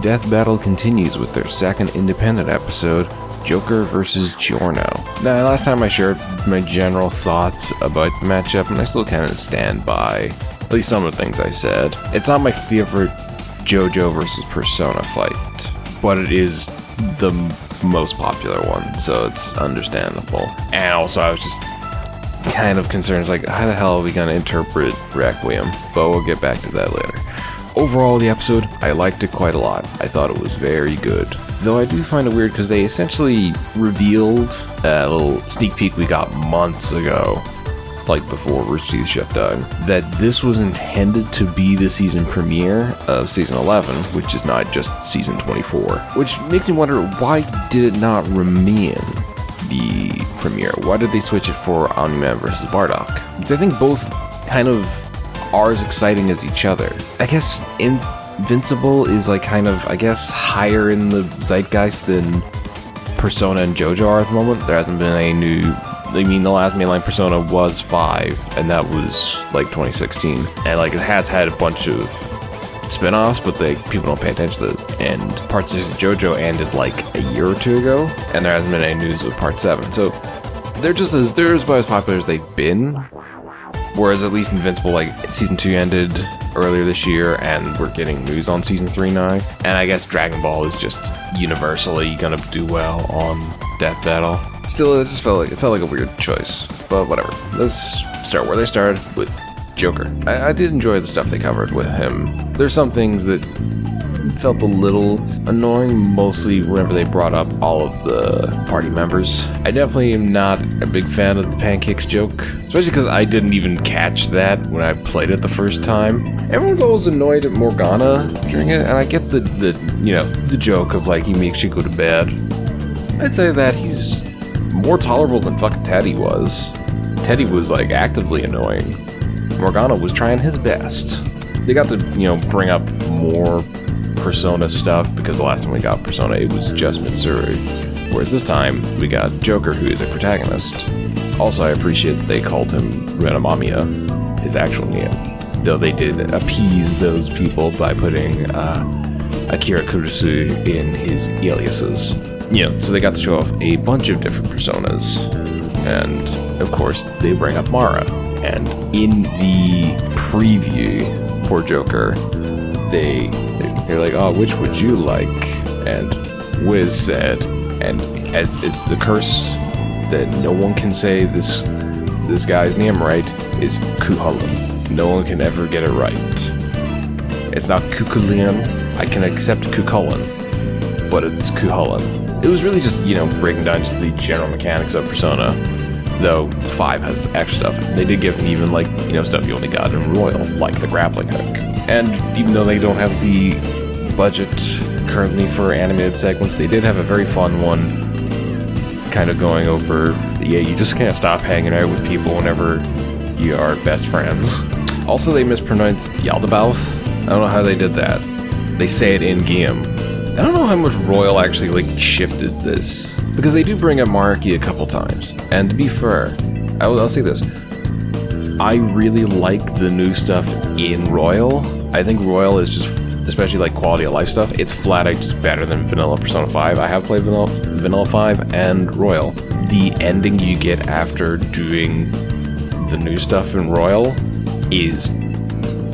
Death Battle continues with their second independent episode, Joker vs. Giorno. Now, last time I shared my general thoughts about the matchup, and I still kind of stand by at least some of the things I said. It's not my favorite JoJo versus Persona fight, but it is the most popular one, so it's understandable. And also, I was just kind of concerned, like, how the hell are we gonna interpret Requiem? But we'll get back to that later. Overall, the episode, I liked it quite a lot. I thought it was very good. Though I do find it weird because they essentially revealed a little sneak peek we got months ago, like before Rooster Teeth shut down, that this was intended to be the season premiere of season 11, which is not just season 24. Which makes me wonder, why did it not remain the premiere? Why did they switch it for Omni-Man versus Bardock? Because I think both kind of are as exciting as each other. I guess Invincible is like kind of, I guess, higher in the zeitgeist than Persona and JoJo are at the moment. There hasn't been any new, I mean, the last mainline Persona was 5, and that was like 2016. And like it has had a bunch of spin-offs, but people don't pay attention to those. And Part 6 of JoJo ended like a year or two ago, and there hasn't been any news of Part 7. So they're about as popular as they've been. Whereas at least Invincible, like, Season 2 ended earlier this year, and we're getting news on Season 3 now. And I guess Dragon Ball is just universally gonna do well on Death Battle. Still, it just felt like a weird choice. But whatever. Let's start where they started, with Joker. I did enjoy the stuff they covered with him. There's some things that felt a little annoying, mostly whenever they brought up all of the party members. I definitely am not a big fan of the pancakes joke, especially because I didn't even catch that when I played it the first time. Everyone's always annoyed at Morgana during it, and I get the joke of like he makes you go to bed. I'd say that he's more tolerable than fucking Teddy was. Teddy was like actively annoying. Morgana was trying his best. They got to, bring up more Persona stuff, because the last time we got Persona, it was just Mitsuru. Whereas this time, we got Joker, who is a protagonist. Also, I appreciate that they called him Renamamiya, his actual name. Though they did appease those people by putting Akira Kurusu in his aliases. So they got to show off a bunch of different personas. And, of course, they bring up Mara. And in the preview for Joker, they're like, oh, which would you like? And Wiz said, and as it's the curse that no one can say this guy's name right, is Cuchulainn. No one can ever get it right. It's not Cuchulainn. I can accept Cuchulainn, but it's Cuchulainn. It was really just, breaking down just the general mechanics of Persona. Though 5 has extra stuff. They did give them even stuff you only got in Royal, like the grappling hook. And even though they don't have the budget currently for animated segments, they did have a very fun one kind of going over, you just can't stop hanging out with people whenever you are best friends. Also, they mispronounced Yaldabaoth. I don't know how they did that. They say it in-game. I don't know how much Royal actually shifted this, because they do bring up Mariki a couple times. And to be fair, I'll say this. I really like the new stuff in Royal. I think Royal is just, especially quality of life stuff, it's flat out just better than Vanilla Persona 5. I have played Vanilla 5 and Royal. The ending you get after doing the new stuff in Royal is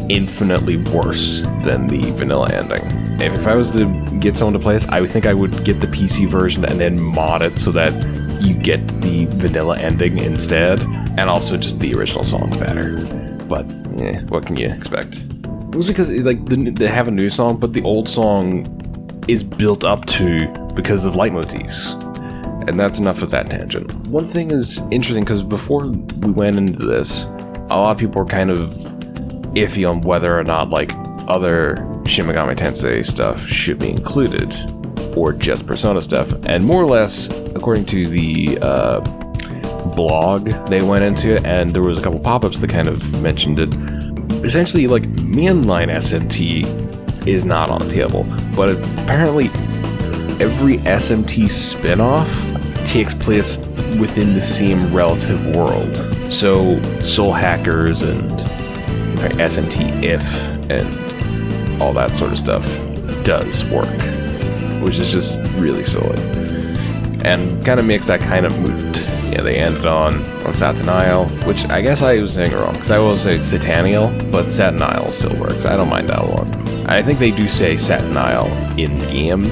infinitely worse than the vanilla ending. If I was to get someone to play this, I would think I would get the PC version and then mod it so that you get the vanilla ending instead, and also just the original song better. But what can you expect? It was because they have a new song, but the old song is built up to because of leitmotifs. And that's enough of that tangent. One thing is interesting, because before we went into this, a lot of people were kind of iffy on whether or not other Shin Megami Tensei stuff should be included, or just Persona stuff. And more or less, according to the blog they went into it, and there was a couple pop-ups that kind of mentioned it. Essentially, mainline SMT is not on the table, but apparently every SMT spin-off takes place within the same relative world. So Soul Hackers and SMT If and all that sort of stuff does work, which is just really silly. And kind of makes that kind of moot. Yeah, they ended on Satin Isle, which I guess I was saying it wrong, because I will say Sataniel, but Satin Isle still works. I don't mind that one. I think they do say Satin Isle in-game.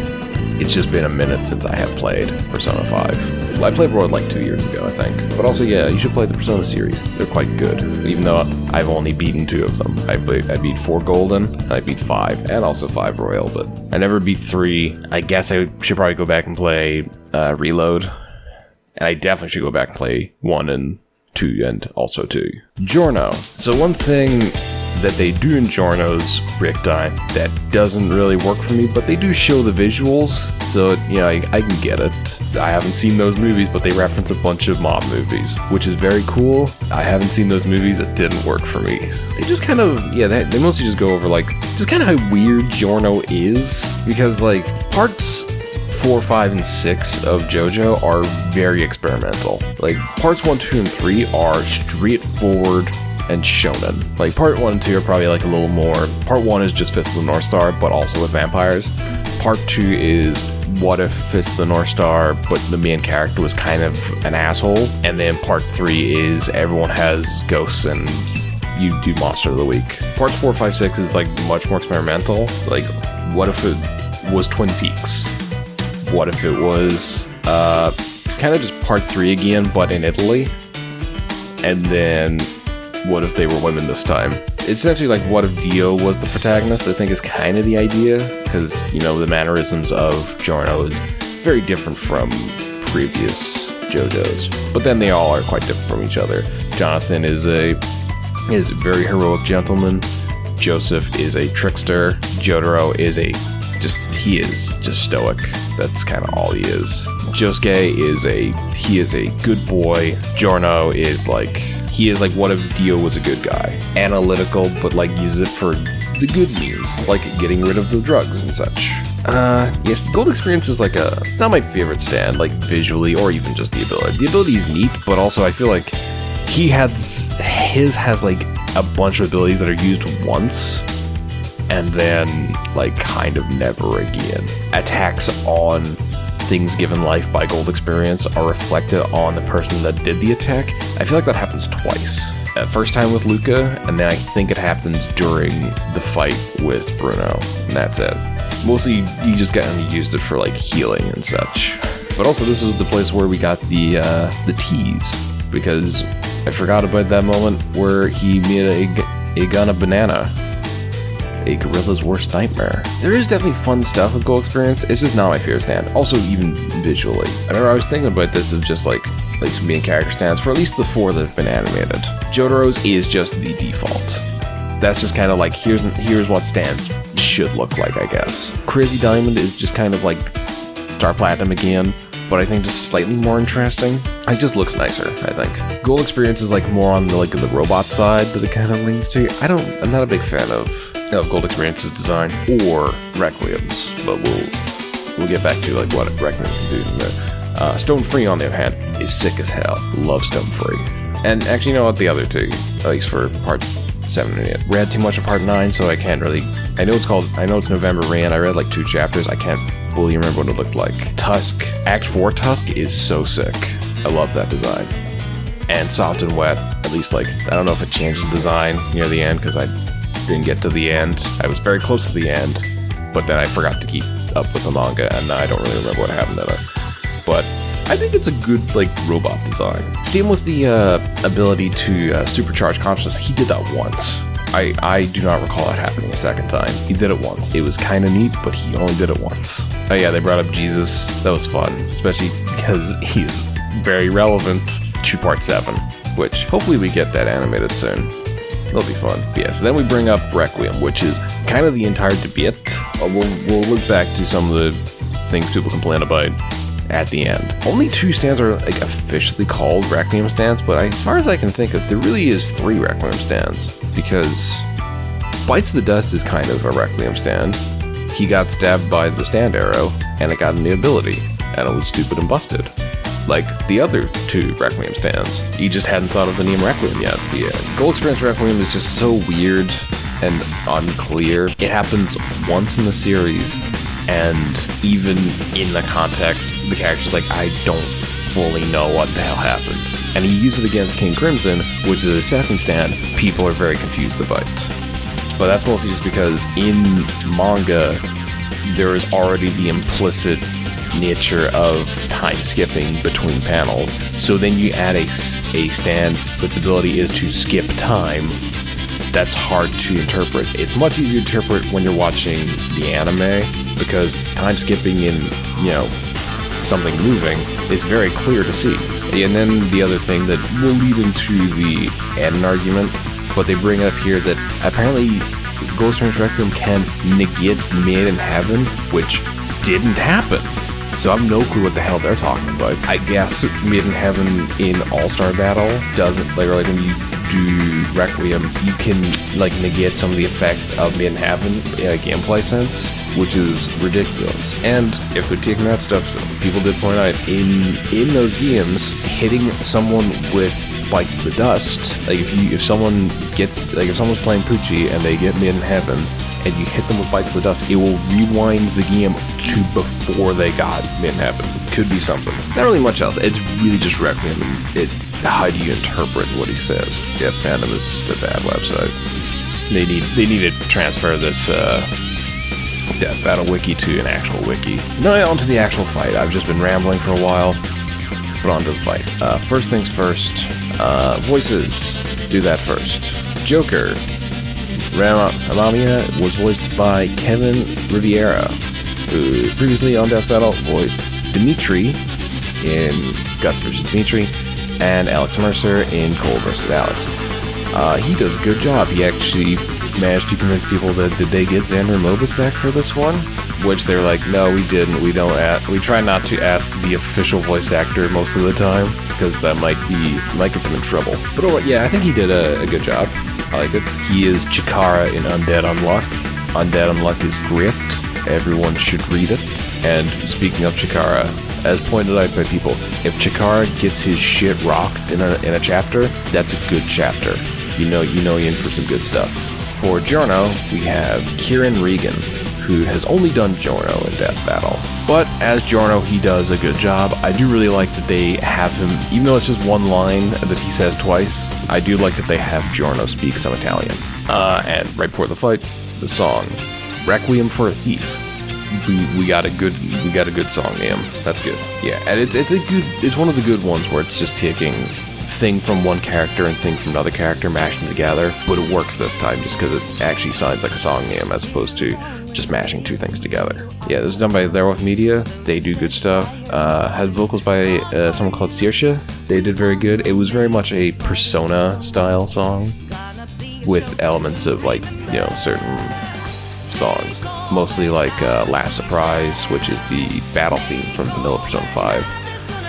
It's just been a minute since I have played Persona 5. I played Royal like 2 years ago, I think. But also, yeah, you should play the Persona series. They're quite good, even though I've only beaten 2 of them. I beat 4 Golden, and I beat 5, and also 5 Royal, but I never beat 3. I guess I should probably go back and play Reload. And I definitely should go back and play 1 and 2 and also 2. Giorno. So one thing that they do in Giorno's Riptide that doesn't really work for me, but they do show the visuals, so you know, I can get it. I haven't seen those movies, but they reference a bunch of mob movies, which is very cool. I haven't seen those movies, it didn't work for me. They just kind of, yeah, they mostly just go over like, just kind of how weird Giorno is, because like, parts 4, 5, and 6 of JoJo are very experimental. Like, parts 1, 2, and 3 are straightforward and shonen. Like, part 1 and 2 are probably like a little more. Part 1 is just Fist of the North Star, but also with vampires. Part 2 is what if Fist of the North Star, but the main character was kind of an asshole. And then part 3 is everyone has ghosts and you do Monster of the Week. Parts 4, 5, 6 is like much more experimental. Like, what if it was Twin Peaks? What if it was kind of just part 3 again, but in Italy? And then what if they were women this time? It's essentially like what if Dio was the protagonist, I think is kind of the idea, because, you know, the mannerisms of Giorno is very different from previous JoJo's. But then they all are quite different from each other. Jonathan is a very heroic gentleman. Joseph is a trickster. Jotaro is he is just stoic. That's kind of all he is. Josuke is a good boy. Giorno is like what if Dio was a good guy? Analytical, but like uses it for the good means, like getting rid of the drugs and such. Yes, the Gold Experience is like not my favorite stand, like visually or even just the ability. The ability is neat, but also I feel like his has like a bunch of abilities that are used once and then like kind of never again. Attacks on things given life by Gold Experience are reflected on the person that did the attack. I feel like that happens twice. First time with Luca, and then I think it happens during the fight with Bruno, and that's it. Mostly you just kind of used it for like healing and such. But also this is the place where we got the tease, because I forgot about that moment where he made a gun of banana. A gorilla's worst nightmare. There is definitely fun stuff with Gold Experience, it's just not my favorite stand. Also, even visually. I remember I was thinking about this of just like some main character stands for at least the 4 that have been animated. Jotaro's is just the default. That's just kind of like, here's what stands should look like, I guess. Crazy Diamond is just kind of like Star Platinum again, but I think just slightly more interesting. It just looks nicer, I think. Gold Experience is like more on the robot side that it kind of leans to. I'm not a big fan of Gold Experience's design or Requiem's, but we'll get back to like what Requiem can do in there. Stone Free, on the other hand, is sick as hell. Love Stone Free. And actually, you know what, the other 2, at least for part 7 and 8. Read too much of part 9, so I can't really. I know it's November Rain. I read like 2 chapters. I can't fully remember what it looked like. Tusk, Act 4 Tusk is so sick. I love that design. And Soft and Wet, at least like, I don't know if it changed the design near the end, because I didn't get to the end. I was very close to the end, but then I forgot to keep up with the manga, and I don't really remember what happened in it. But I think it's a good like robot design. Same with the ability to supercharge consciousness. He did that once. I do not recall it happening a second time. He did it once. It was kind of neat, but he only did it once. Oh yeah, they brought up Jesus. That was fun, especially because he is very relevant to part 7, which hopefully we get that animated soon. It'll be fun. But yeah, so then we bring up Requiem, which is kind of the entire debate. We'll look back to some of the things people complain about at the end. Only 2 stands are like officially called Requiem stands, but as far as I can think of, there really is 3 Requiem stands, because Bites the Dust is kind of a Requiem stand. He got stabbed by the stand arrow, and it got him the ability, and it was stupid and busted. Like the other 2 Requiem stands. He just hadn't thought of the name Requiem yet. The Gold Experience Requiem is just so weird, and unclear. It happens once in the series, and even in the context, the character's like, I don't fully know what the hell happened. And he used it against King Crimson, which is a second stand people are very confused about. But that's mostly just because in manga, there is already the implicit nature of time skipping between panels. So then you add a stand with the ability is to skip time. That's hard to interpret. It's much easier to interpret when you're watching the anime, because time skipping in, something moving is very clear to see. And then the other thing that will lead into the Eden argument, but they bring up here that apparently Ghost Range Requiem can negate Made in Heaven, which didn't happen. So I have no clue what the hell they're talking about. I guess Made in Heaven in All-Star Battle doesn't, like when you do Requiem, you can negate some of the effects of Made in Heaven in a gameplay sense, which is ridiculous. And if they're taking that stuff, people did point out in those games, hitting someone with Bites the Dust, if someone's playing Poochie and they get Made in Heaven and you hit them with Bites the Dust, it will rewind the game to before they got Made in Heaven. Could be something. Not really much else. It's really just Requiem, and how do you interpret what he says? Yeah, Fandom is just a bad website. They need to transfer this Death Battle wiki to an actual wiki. Now on to the actual fight. I've just been rambling for a while, but on to the fight. First things first, voices. Let's do that first. Joker, Ramamia was voiced by Kevin Riviera, who previously on Death Battle voiced Dimitri in Guts vs. Dimitri, and Alex Mercer in Cole vs. Alex. He does a good job. He actually managed to convince people that did they get Xander Mobus back for this one, which they're like, no, we didn't. We try not to ask the official voice actor most of the time, because that might get them in trouble. But yeah, I think he did a good job. I like it. He is Chikara in Undead Unluck. Undead Unluck is great. Everyone should read it. And speaking of Chikara, as pointed out by people, if Chikara gets his shit rocked in a chapter, that's a good chapter. You know you're in for some good stuff. For Giorno, we have Kieran Regan, who has only done Giorno in Death Battle. But as Giorno, he does a good job. I do really like that they have him, even though it's just one line that he says twice, I do like that they have Giorno speak some Italian. And right before the fight, the song, Requiem for a Thief. We got a good song name. That's good. Yeah, and it's one of the good ones where it's just taking thing from one character and thing from another character, mashing them together, but it works this time just because it actually sounds like a song name as opposed to just mashing two things together. Yeah, this is done by Therewolf Media. They do good stuff. Had vocals by someone called Saoirse. They did very good. It was very much a Persona style song with elements of certain songs, mostly Last Surprise, which is the battle theme from vanilla Persona 5,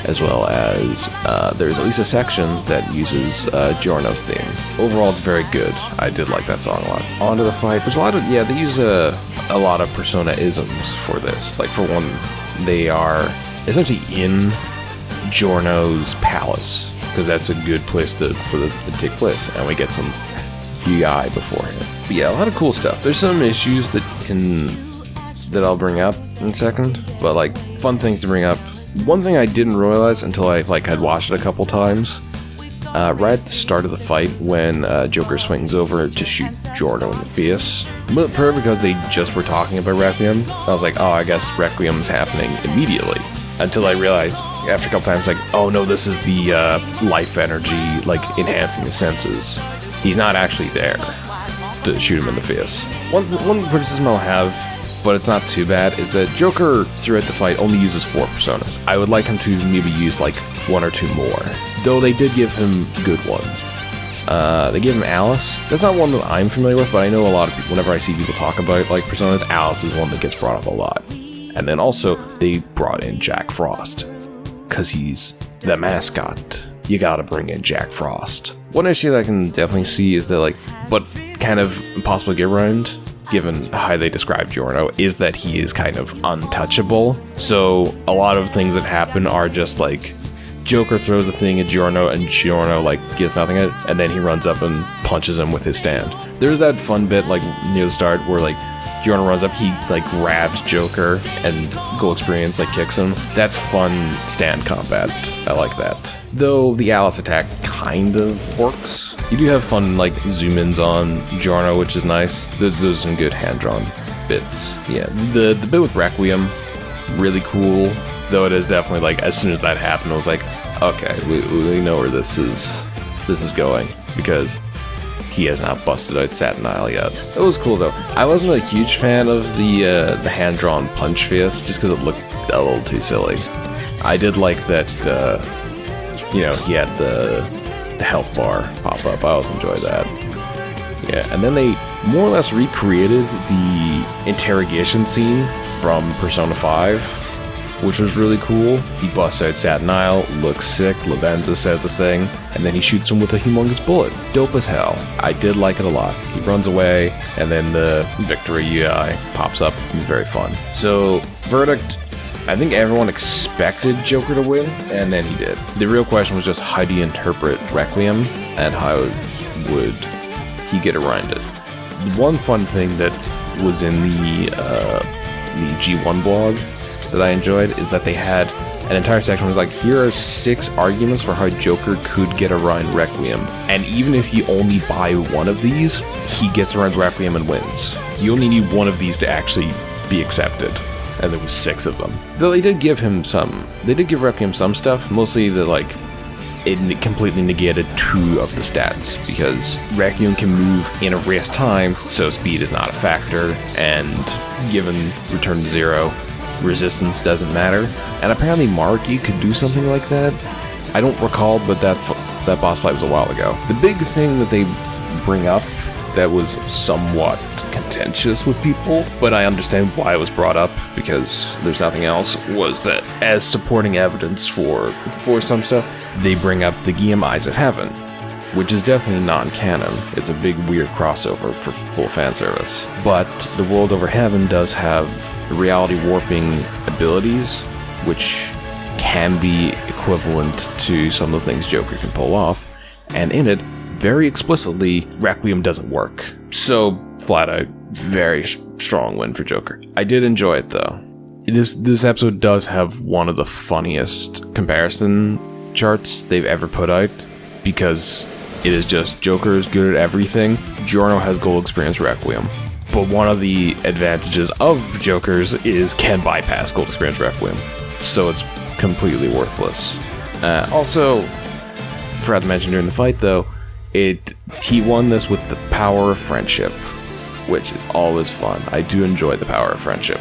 as well as there's at least a section that uses Giorno's theme. Overall, it's very good. I did like that song a lot. On to the fight. There's a lot of, they use a lot of Persona-isms for this. For one, they are essentially in Giorno's palace, because that's a good place for it to take place, and we get some UI beforehand. But yeah, a lot of cool stuff. There's some issues that I'll bring up in a second, but fun things to bring up. One thing I didn't realize until I had watched it a couple times, right at the start of the fight when Joker swings over to shoot Giorno in the face, but probably because they just were talking about Requiem, I was like, oh, I guess Requiem's happening immediately. Until I realized after a couple times, oh no, this is the life energy, enhancing his senses. He's not actually there to shoot him in the face. One criticism I'll have, but it's not too bad, is that Joker throughout the fight only uses 4 personas. I would like him to maybe use 1 or 2 more, though they did give him good ones. They gave him Alice. That's not one that I'm familiar with, but I know a lot of people, whenever I see people talk about personas, Alice is one that gets brought up a lot. And then also they brought in Jack Frost, because he's the mascot. You gotta bring in Jack Frost. One issue that I can definitely see is that but kind of impossible to get around, given how they describe Giorno, is that he is kind of untouchable. So a lot of things that happen are just Joker throws the thing at Giorno, and Giorno, like, gets nothing at it, and then he runs up and punches him with his stand. There's that fun bit, like, near the start where, like, Giorno runs up, he, like, grabs Joker, and Gold Experience, like, kicks him. That's fun stand combat. I like that. Though the Alice attack kind of works. You do have fun, like, zoom-ins on Giorno, which is nice. Those are some good hand-drawn bits. Yeah, the bit with Requiem, really cool. Though it is definitely, like, as soon as that happened, I was like, okay, we know where this is going, because he has not busted out Satin Isle yet. It was cool, though. I wasn't a huge fan of the hand-drawn punch fist, just because it looked a little too silly. I did like that, you know, he had the health bar pop up. I always enjoyed that. Yeah, and then they more or less recreated the interrogation scene from Persona 5, which was really cool. He busts out Satin Isle, looks sick, Lavenza says a thing, and then he shoots him with a humongous bullet. Dope as hell. I did like it a lot. He runs away, and then the Victory UI pops up. He's very fun. So, verdict, I think everyone expected Joker to win, and then he did. The real question was just how do you interpret Requiem, and how would he get around it? One fun thing that was in the G1 blog that I enjoyed is that they had an entire section was like, here are 6 arguments for how Joker could get around Requiem, and even if you only buy one of these, he gets around Requiem and wins. You only need one of these to actually be accepted, and there was 6 of them. Though they did give Requiem some stuff, mostly the, like, it completely negated 2 of the stats, because Requiem can move in a race time, so speed is not a factor, and given return to 0, resistance doesn't matter. And apparently Marky could do something like that. I don't recall, but that boss fight was a while ago. The big thing that they bring up that was somewhat contentious with people, but I understand why it was brought up, because there's nothing else, was that as supporting evidence for some stuff, they bring up the game Eyes of Heaven, which is definitely non-canon. It's a big weird crossover for full fan service. But the world over Heaven does have reality warping abilities, which can be equivalent to some of the things Joker can pull off, and in it, very explicitly, Requiem doesn't work. So, flat out, very strong win for Joker. I did enjoy it, though. This episode does have one of the funniest comparison charts they've ever put out, because it is just Joker is good at everything, Giorno has Gold Experience Requiem. But one of the advantages of Joker's is can bypass Gold Experience Requiem, so it's completely worthless. Also, forgot to mention during the fight though, he won this with the power of friendship, which is always fun. I do enjoy the power of friendship.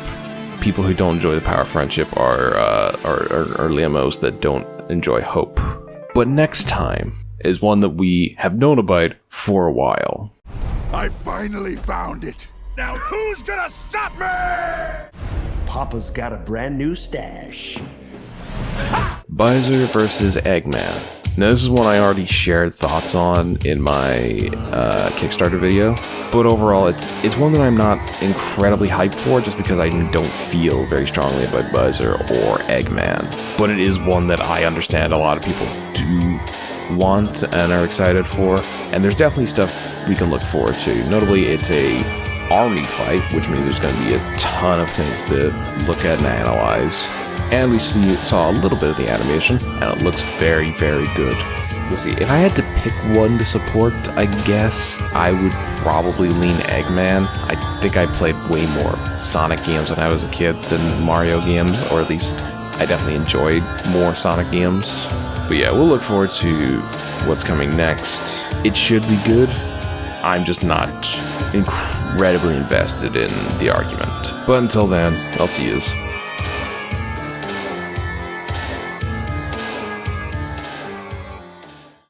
People who don't enjoy the power of friendship are lamos that don't enjoy hope. But next time is one that we have known about for a while. I finally found it. Now who's gonna stop me? Papa's got a brand new stash. Bowser versus Eggman. Now this is one I already shared thoughts on in my Kickstarter video, but overall it's one that I'm not incredibly hyped for, just because I don't feel very strongly about Bowser or Eggman. But it is one that I understand a lot of people do want and are excited for, and there's definitely stuff we can look forward to. Notably, it's a army fight, which means there's going to be a ton of things to look at and analyze. And we saw a little bit of the animation, and it looks very, very good. We'll see. If I had to pick one to support, I guess I would probably lean Eggman. I think I played way more Sonic games when I was a kid than Mario games, or at least I definitely enjoyed more Sonic games. But yeah, we'll look forward to what's coming next. It should be good. I'm just not incredibly invested in the argument. But until then, I'll see yous.